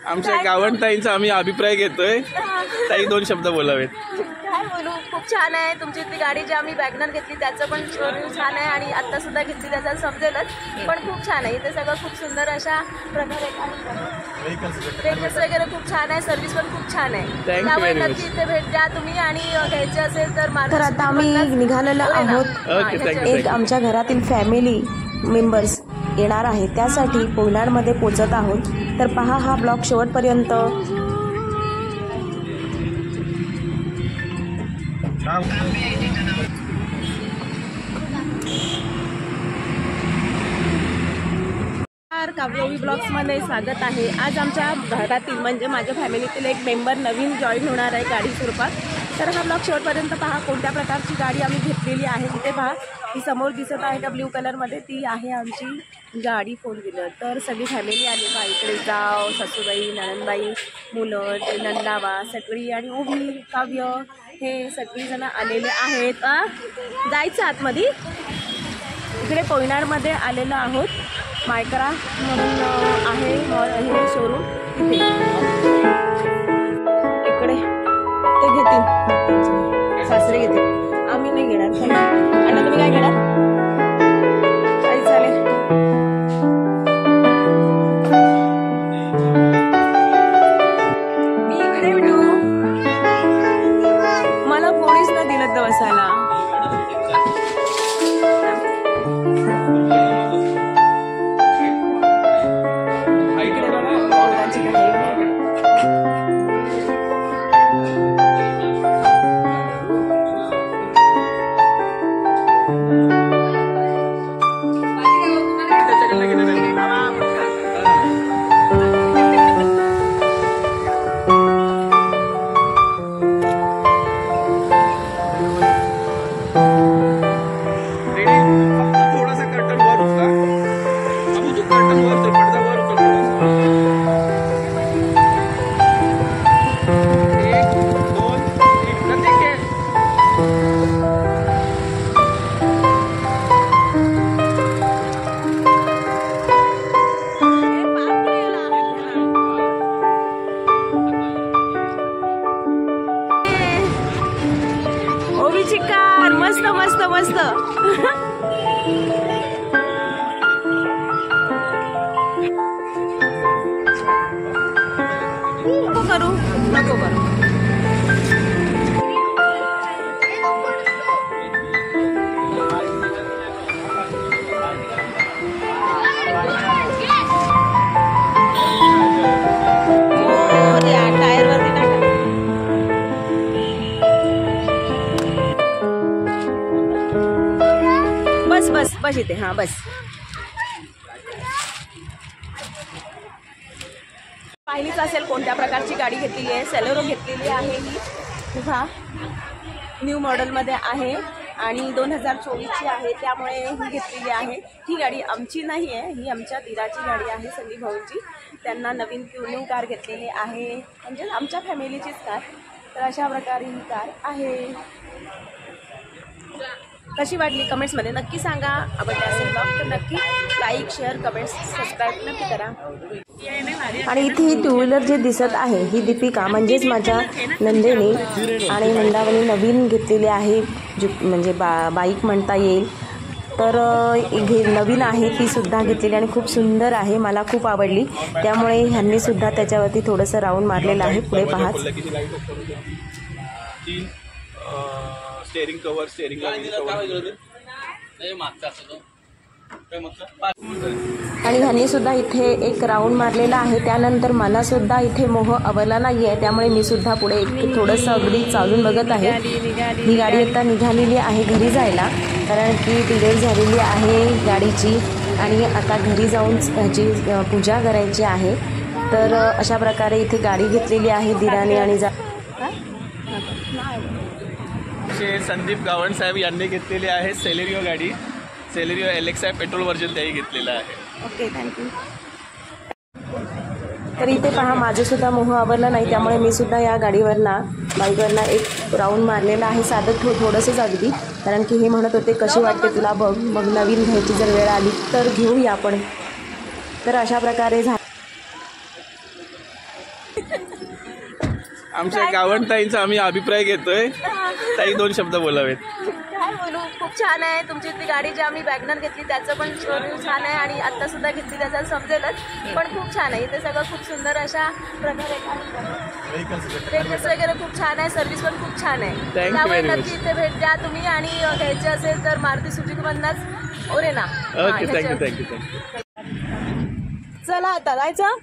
आमच्या गावंताईंचा आम्ही अभिप्राय घेतोय, ताई 2 शब्द बोलावेत. काय बोलू, खूप छान आहे तुमची ती गाडी जी आम्ही वॅगनर घेतली त्याचं पण छान आहे आणि आता सुद्धा घेतली त्याचा समजेलच, पण खूप छान आहे. इथे सगळं खूप सुंदर अशा प्रकारे व्हेकल्स वगैरे खूप छान आहे, सर्व्हिस पण खूप छान आहे. त्यामुळे नक्की इथे भेट द्या तुम्ही आणि घ्यायचे असेल तर. तर आता आम्ही निघालेलो आहोत. एक आमच्या घरातील फॅमिली मेंबर्स येणार आहे, त्यासाठी पोयनाडमध्ये पोहोचत आहोत. तर पहा हा ब्लॉग शेवटपर्यंत. काव्योवी ब्लॉग्समध्ये स्वागत आहे. आज आमच्या घरातील म्हणजे माझ्या फॅमिलीतील एक मेंबर नवीन जॉईन होणार आहे गाडी स्वरूपात. तर हा ब्लॉग शेवटपर्यंत पहा. कोणत्या प्रकारची गाडी आम्ही घेतलेली आहे तिथे पहा. ती समोर दिसत आहे का ब्ल्यू कलरमध्ये, ती आहे आमची गाडी 4 व्हीलर. तर सगळी फॅमिली आली बा. इकडे जाव, सासूबाई, नणंदबाई, मुलं, नंदाबा सगळी आणि ओवी, काव्य हे सगळीजणं आलेले आहेत. जायचं आतमध्ये. इकडे पोयनाडमध्ये आलेलो आहोत. मायकरा म्हणून आहे हे शोरूम. इकडे ते घेतील, सासरे घेतील, आम्ही नाही घेणार. आता तुम्ही काय घेणार? काही चालेल. मी इकडे भेटू, मला कोणीच न दिलं तर बसायला. मस्त मस्त मस्त. करू नको करू. टायर वरती बस बस बस इथे. हां बस. पाहिलीच असेल कोणत्या प्रकारची गाडी घेतलेली आहे. सेलेरो घेतलेली आहे ही. हा न्यू मॉडेलमध्ये आहे आणि 2024ची आहे, त्यामुळे ही घेतलेली आहे. ही गाडी आमची नाही आहे, ही आमच्या दिराची गाडी आहे, संदीप भाऊंची. त्यांना नवीन न्यू कार घेतलेली आहे, म्हणजे आमच्या फॅमिलीचीच कार. तर अशा प्रकारे ही कार आहे. कशी वाटली कमेंट्समध्ये नक्की सांगा. आवडला असेल ब्लॉग तर नक्की लाईक, शेअर, कमेंट्स, सबस्क्राईब नक्की करा. आणि इथे ही 2 व्हीलर जी दिसत आहे ही दीपिका म्हणजेच माझ्या नंदेने आणि नंदावणी नवीन घेतलेली आहे, म्हणजे बाईक म्हणता येईल. तर नवीन आहे ती सुद्धा घेतलेली आणि खूप सुंदर आहे, मला खूप आवडली. त्यामुळे ह्यांनी सुद्धा त्याच्यावरती थोडंसं राऊंड मारलेलं आहे. पुढे पहा. स्टेअरिंग कव्हर, स्टेअरिंगला आणि ह्यांनी सुद्धा इथे एक राऊंड मारलेला आहे. त्यानंतर मला सुद्धा इथे मोह आवडला नाही आहे, त्यामुळे मी सुद्धा पुढे एक थोडंसं अगदी चालून बघत आहे. ही गाडी आता निघालेली आहे घरी जायला, कारण की डिलिव्हरी झालेली आहे गाडीची आणि आता घरी जाऊन ह्याची पूजा करायची आहे. तर अशा प्रकारे इथे गाडी घेतलेली आहे दिराने आणि संदीप गावण साहेब यांनी घेतलेली आहे सेलेरिओ गाडी. सेलेरिओ LX आहे, पेट्रोल व्हर्जन त्याही घेतलेलं आहे. Okay, thank you. तर इथे पहा माझं सुद्धा मोह आवडला नाही, त्यामुळे मी सुद्धा या गाडीवरनं बाईकवरनं एक राऊंड मारलेला आहे, साधं थोडंसंच अगदी. कारण की हे म्हणत होते कशी वाटते तुला बघ, मग नवीन घ्यायची जर वेळ आली तर घेऊया आपण. तर अशा प्रकारे आमच्या गावंताईंचा आम्ही अभिप्राय घेतोय. ताई 2 शब्द बोलावेत. काय बोलू, खूप छान आहे तुमची ती गाडी जी आम्ही वॅगनर घेतली त्याचं पण रिव्ह्यू छान आहे आणि आत्ता सुद्धा घेतली त्याचा समजेलच, पण खूप छान आहे. इथे सगळं खूप सुंदर अशा प्रकारे व्हेकल्स वगैरे खूप छान आहे, सर्व्हिस पण खूप छान आहे. त्यामुळे very नक्की इथे भेट द्या तुम्ही आणि घ्यायचे असेल तर मारुती सुझुकीमधनंच ओरेना. Okay, thank you. चला आता जायचं.